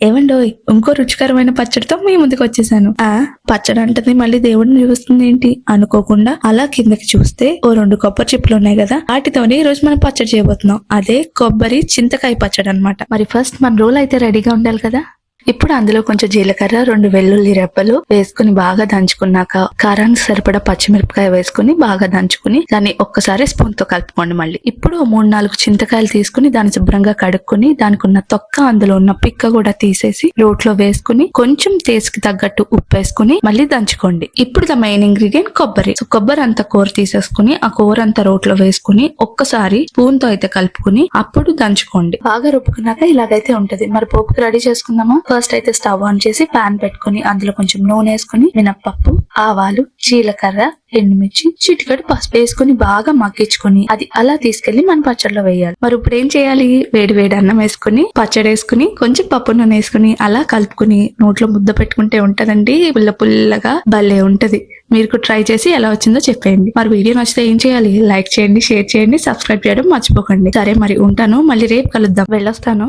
ఏమండోయ్, ఇంకో రుచికరమైన పచ్చడితో మీ ముందుకు వచ్చేసాను. పచ్చడి అంటది మళ్ళీ దేవుడిని చూస్తుంది ఏంటి అనుకోకుండా అలా కిందకి చూస్తే ఓ 2 కొబ్బరి చిప్పలు ఉన్నాయి కదా, వాటితోనే ఈ రోజు మనం పచ్చడి చేయబోతున్నాం. అదే కొబ్బరి చింతకాయ పచ్చడి అన్నమాట. మరి ఫస్ట్ మన రోల్ అయితే రెడీగా ఉండాలి కదా. ఇప్పుడు అందులో కొంచెం జీలకర్ర, 2 వెల్లుల్లి రెబ్బలు వేసుకుని బాగా దంచుకున్నాక కారానికి సరిపడా పచ్చిమిరపకాయ వేసుకుని బాగా దంచుకుని దాన్ని ఒక్కసారి స్పూన్ తో కలుపుకోండి. మళ్ళీ ఇప్పుడు 3-4 చింతకాయలు తీసుకుని దాన్ని శుభ్రంగా కడుక్కుని దానికి ఉన్న తొక్క, అందులో ఉన్న పిక్క కూడా తీసేసి రోట్లో వేసుకుని కొంచెం టేస్ట్ కి తగ్గట్టు ఉప్పు వేసుకుని మళ్ళీ దంచుకోండి. ఇప్పుడు ద మెయిన్ ఇంగ్రీడియంట్ కొబ్బరి. సో కొబ్బరి అంతా కూర తీసేసుకుని ఆ కూర అంతా రోట్లో వేసుకుని ఒక్కసారి స్పూన్ తో అయితే కలుపుకుని అప్పుడు దంచుకోండి. బాగా రుబ్బుకున్నాక ఇలాగైతే ఉంటది. మరి పోపుకి రెడీ చేసుకుందామా. ఫస్ట్ అయితే స్టవ్ ఆన్ చేసి పాన్ పెట్టుకుని అందులో కొంచెం నూనె వేసుకుని మినప్పప్పు, ఆవాలు, జీలకర్ర, ఎండుమిర్చి, చిటికెడు పసుపు వేసుకుని బాగా మగ్గించుకుని అది అలా తీసుకెళ్లి మన పచ్చడిలో వేయాలి. మరి ఇప్పుడు ఏం చేయాలి, వేడి వేడి అన్నం వేసుకుని పచ్చడి వేసుకుని కొంచెం పప్పు నూనె వేసుకుని అలా కలుపుకుని నోట్లో ముద్ద పెట్టుకుంటే ఉంటదండి. పుల్ల పుల్లగా భలే ఉంటది. మీరు ట్రై చేసి ఎలా వచ్చిందో చెప్పేయండి. మరి వీడియో నచ్చితే ఏం చేయాలి, లైక్ చేయండి, షేర్ చేయండి, సబ్స్క్రైబ్ చేయడం మర్చిపోకండి. సరే మరి ఉంటాను, మళ్ళీ రేపు కలుద్దాం. వెళ్ళొస్తాను.